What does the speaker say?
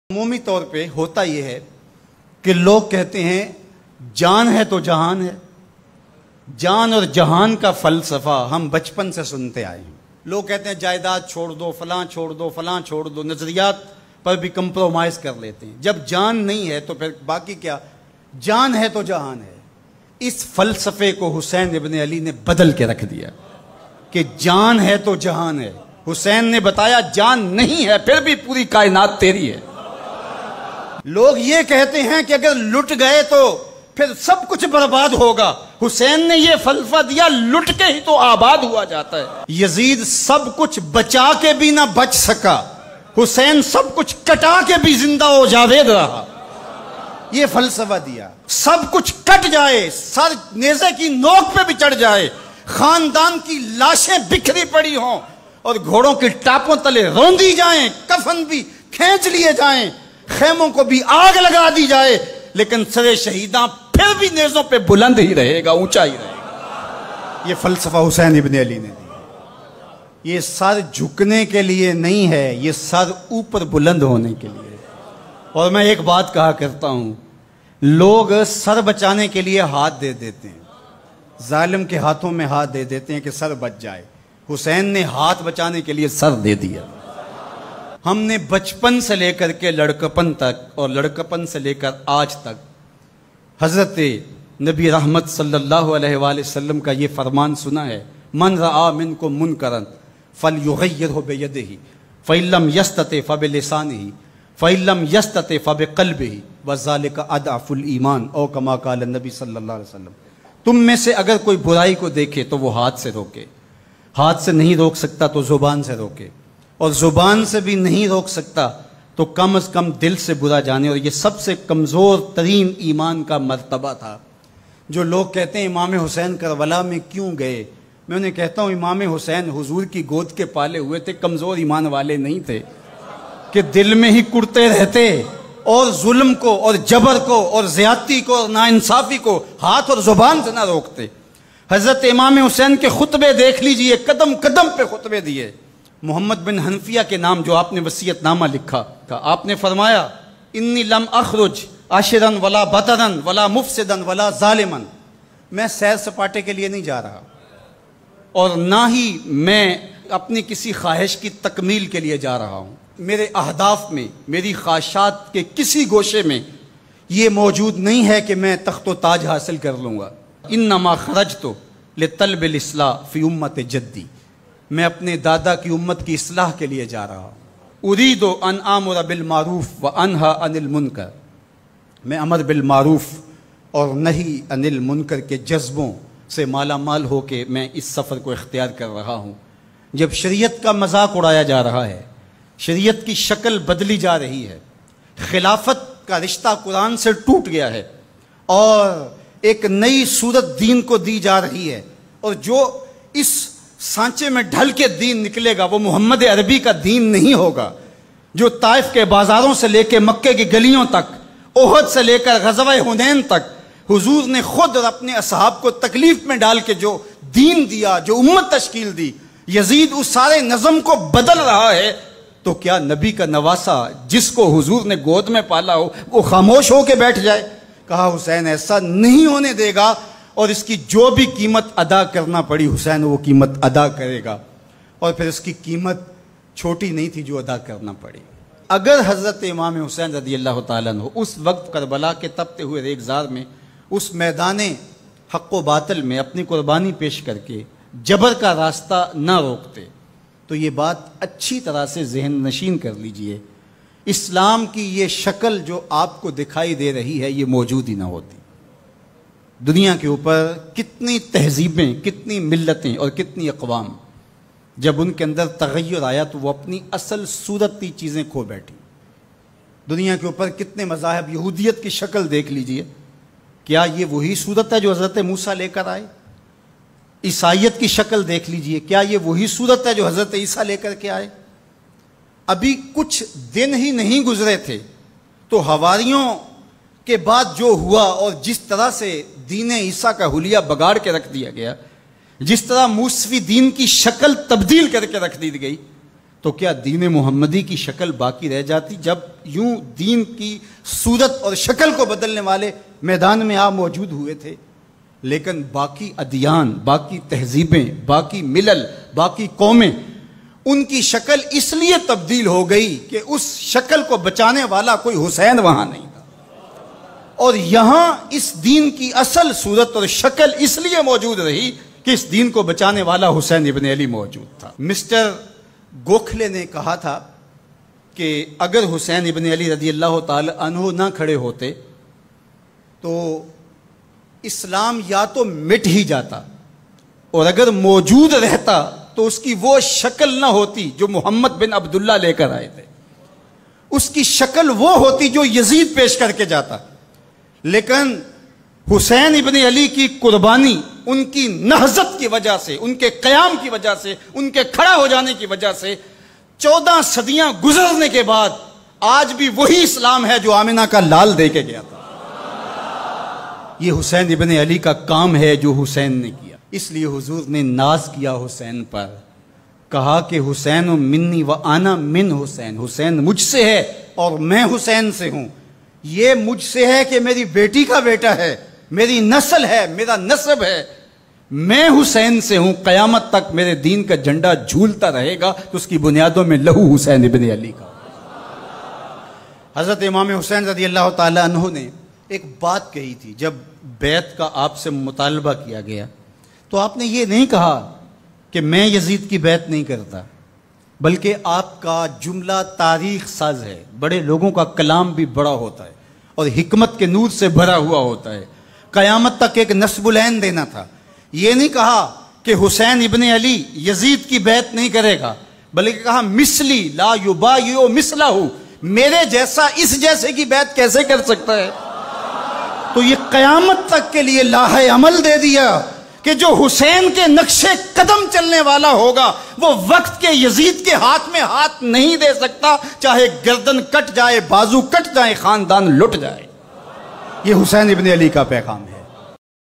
عمومی طور پہ ہوتا یہ ہے کہ لوگ کہتے ہیں جان ہے تو جہان ہے. جان اور جہان کا فلسفہ ہم بچپن سے سنتے آئے ہیں. لوگ کہتے ہیں جائیداد چھوڑ دو، فلاں چھوڑ دو، فلاں چھوڑ دو، نظریات پر بھی کمپرومائز کر لیتے ہیں. جب جان نہیں ہے تو پھر باقی کیا؟ جان ہے تو جہان ہے. اس فلسفے کو حسین ابن علی نے بدل کے رکھ دیا کہ جان ہے تو جہان ہے. حسین نے بتایا جان نہیں ہے پھر بھی پوری کائنات تیری ہے. لوگ یہ کہتے ہیں کہ اگر لٹ گئے تو پھر سب کچھ برباد ہوگا. حسین نے یہ فلسفہ دیا لٹ کے ہی تو آباد ہوا جاتا ہے. یزید سب کچھ بچا کے بھی نہ بچ سکا، حسین سب کچھ کٹا کے بھی زندہ و جاوید رہا. یہ فلسفہ دیا سب کچھ کٹ جائے، سر نیزے کی نوک پہ بھی چڑھ جائے، خاندان کی لاشیں بکھری پڑی ہوں اور گھوڑوں کی ٹاپوں تلے روندی جائیں، کفن بھی کھینچ لیے جائیں، خیموں کو بھی آگ لگا دی جائے، لیکن سر شہیداں پھر بھی نیزوں پہ بلند ہی رہے گا، اونچا ہی رہے گا. یہ فلسفہ حسین ابن علی نے دیا. یہ سر جھکنے کے لیے نہیں ہے، یہ سر اوپر بلند ہونے کے لیے. اور میں ایک بات کہا کرتا ہوں، لوگ سر بچانے کے لیے ہاتھ دے دیتے ہیں، ظالم کے ہاتھوں میں ہاتھ دے دیتے ہیں کہ سر بچ جائے. حسین نے ہاتھ بچانے کے لیے سر دے دیا. ہم نے بچپن سے لے کر کے لڑکپن تک اور لڑکپن سے لے کر آج تک حضرت نبی رحمت صلی اللہ علیہ وآلہ وسلم کا یہ فرمان سنا ہے، من رآ منکم منکرا فلیغیرہ بیدہ فإن لم یستطع فبلسانہ فإن لم یستطع فبقلبہ وذلک اضعف الایمان او کما قال النبی صلی اللہ علیہ وسلم. تم میں سے اگر کوئی برائی کو دیکھے تو وہ ہاتھ سے روکے، ہاتھ سے نہیں روک سکتا تو زبان سے روکے، اور زبان سے بھی نہیں روک سکتا تو کم از کم دل سے برا جانے. اور یہ سب سے کمزور ترین ایمان کا مرتبہ تھا. جو لوگ کہتے ہیں امام حسین کربلا میں کیوں گئے، میں انہیں کہتا ہوں امام حسین حضور کی گود کے پالے ہوئے تھے، کمزور ایمان والے نہیں تھے کہ دل میں ہی کڑتے رہتے اور ظلم کو اور جبر کو اور زیادتی کو اور ناانصافی کو ہاتھ اور زبان سے نہ روکتے. حضرت امام حسین کے خطبے دیکھ لیجئے، قدم قدم پہ خطبے دیے. محمد بن حنفیہ کے نام جو آپ نے وصیت نامہ لکھا تھا، آپ نے فرمایا انی لم اخرج عاشرا ولا بطرا ولا مفسدا ولا ظالما. میں سیر سپاٹے کے لیے نہیں جا رہا اور نہ ہی میں اپنی کسی خواہش کی تکمیل کے لیے جا رہا ہوں. میرے اہداف میں، میری خواہشات کے کسی گوشے میں یہ موجود نہیں ہے کہ میں تخت و تاج حاصل کر لوں گا. انما خرجت لطلب الاصلاح فی امت جدی. میں اپنے دادا کی امت کی اصلاح کے لیے جا رہا ہوں. اريد ان آمر بالمعروف وانہا عن المنکر. میں امر بالمعروف اور نہی عن المنکر کے جذبوں سے مالا مال ہو کے میں اس سفر کو اختیار کر رہا ہوں. جب شریعت کا مذاق اڑایا جا رہا ہے، شریعت کی شکل بدلی جا رہی ہے، خلافت کا رشتہ قرآن سے ٹوٹ گیا ہے اور ایک نئی صورت دین کو دی جا رہی ہے، اور جو اس سانچے میں ڈھل کے دین نکلے گا وہ محمد عربی کا دین نہیں ہوگا جو طائف کے بازاروں سے لے کے مکے کی گلیوں تک، احد سے لے کر غزوہ حنین تک حضور نے خود اور اپنے اصحاب کو تکلیف میں ڈال کے جو دین دیا، جو امت تشکیل دی. یزید اس سارے نظم کو بدل رہا ہے، تو کیا نبی کا نواسا جس کو حضور نے گود میں پالا ہو وہ خاموش ہو کے بیٹھ جائے؟ کہا حسین ایسا نہیں ہونے دے گا، اور اس کی جو بھی قیمت ادا کرنا پڑی حسین وہ قیمت ادا کرے گا. اور پھر اس کی قیمت چھوٹی نہیں تھی جو ادا کرنا پڑی. اگر حضرت امام حسین رضی اللہ تعالیٰ عنہ اس وقت کربلا کے تپتے ہوئے ریگزار میں، اس میدان حق و باطل میں اپنی قربانی پیش کر کے جبر کا راستہ نہ روکتے تو یہ بات اچھی طرح سے ذہن نشین کر لیجئے، اسلام کی یہ شکل جو آپ کو دکھائی دے رہی ہے یہ موجود ہی نہ ہوتی. دنیا کے اوپر کتنی تہذیبیں، کتنی ملتیں اور کتنی اقوام جب ان کے اندر تغیر آیا تو وہ اپنی اصل صورتی چیزیں کھو بیٹھی. دنیا کے اوپر کتنے مذاہب، یہودیت کی شکل دیکھ لیجئے، کیا یہ وہی صورت ہے جو حضرت موسیٰ لے کر آئے؟ عیسائیت کی شکل دیکھ لیجئے، کیا یہ وہی صورت ہے جو حضرت عیسیٰ لے کر کے آئے؟ ابھی کچھ دن ہی نہیں گزرے تھے تو حواریوں کے بعد جو ہوا اور جس طرح سے دین عیسیٰ کا حلیہ بگاڑ کے رکھ دیا گیا، جس طرح موسوی دین کی شکل تبدیل کر کے رکھ دی گئی، تو کیا دین محمدی کی شکل باقی رہ جاتی؟ جب یوں دین کی صورت اور شکل کو بدلنے والے میدان میں آپ موجود ہوئے تھے، لیکن باقی ادیان، باقی تہذیبیں، باقی ملل، باقی قومیں، ان کی شکل اس لیے تبدیل ہو گئی کہ اس شکل کو بچانے والا کوئی حسین وہاں نہیں تھا، اور یہاں اس دین کی اصل صورت اور شکل اس لیے موجود رہی کہ اس دین کو بچانے والا حسین ابن علی موجود تھا۔ مسٹر گوکھلے نے کہا تھا کہ اگر حسین ابن علی رضی اللہ تعالی عنہ نہ کھڑے ہوتے تو اسلام یا تو مٹ ہی جاتا، اور اگر موجود رہتا تو اس کی وہ شکل نہ ہوتی جو محمد بن عبداللہ لے کر آئے تھے، اس کی شکل وہ ہوتی جو یزید پیش کر کے جاتا۔ لیکن حسین ابن علی کی قربانی، ان کی نہضت کی وجہ سے، ان کے قیام کی وجہ سے، ان کے کھڑا ہو جانے کی وجہ سے 14 صدیاں گزرنے کے بعد آج بھی وہی اسلام ہے جو آمنہ کا لال دے کے گیا تھا۔ یہ حسین ابن علی کا کام ہے جو حسین نے کیا، اس لیے حضور نے ناز کیا حسین پر، کہا کہ حسین منی و انا من حسین، حسین مجھ سے ہے اور میں حسین سے ہوں۔ یہ مجھ سے ہے کہ میری بیٹی کا بیٹا ہے، میری نسل ہے، میرا نسب ہے، میں حسین سے ہوں، قیامت تک میرے دین کا جھنڈا جھولتا رہے گا، تو اس کی بنیادوں میں لہو حسین ابن علی کا۔ حضرت امام حسین رضی اللہ تعالی عنہ نے ایک بات کہی تھی، جب بیعت کا آپ سے مطالبہ کیا گیا تو آپ نے یہ نہیں کہا کہ میں یزید کی بیعت نہیں کرتا، بلکہ آپ کا جملہ تاریخ ساز ہے، بڑے لوگوں کا کلام بھی بڑا ہوتا ہے اور حکمت کے نور سے بھرا ہوا ہوتا ہے، قیامت تک ایک نصب العین دینا تھا۔ یہ نہیں کہا کہ حسین ابن علی یزید کی بیعت نہیں کرے گا، بلکہ کہا مثلی لا یبایع مثلہ، میرے جیسا اس جیسے کی بیعت کیسے کر سکتا ہے؟ تو یہ قیامت تک کے لیے لاہ عمل دے دیا کہ جو حسین کے نقشے قدم چلنے والا ہوگا وہ وقت کے یزید کے ہاتھ میں ہاتھ نہیں دے سکتا، چاہے گردن کٹ جائے، بازو کٹ جائے، خاندان لٹ جائے۔ یہ حسین ابن علی کا پیغام ہے۔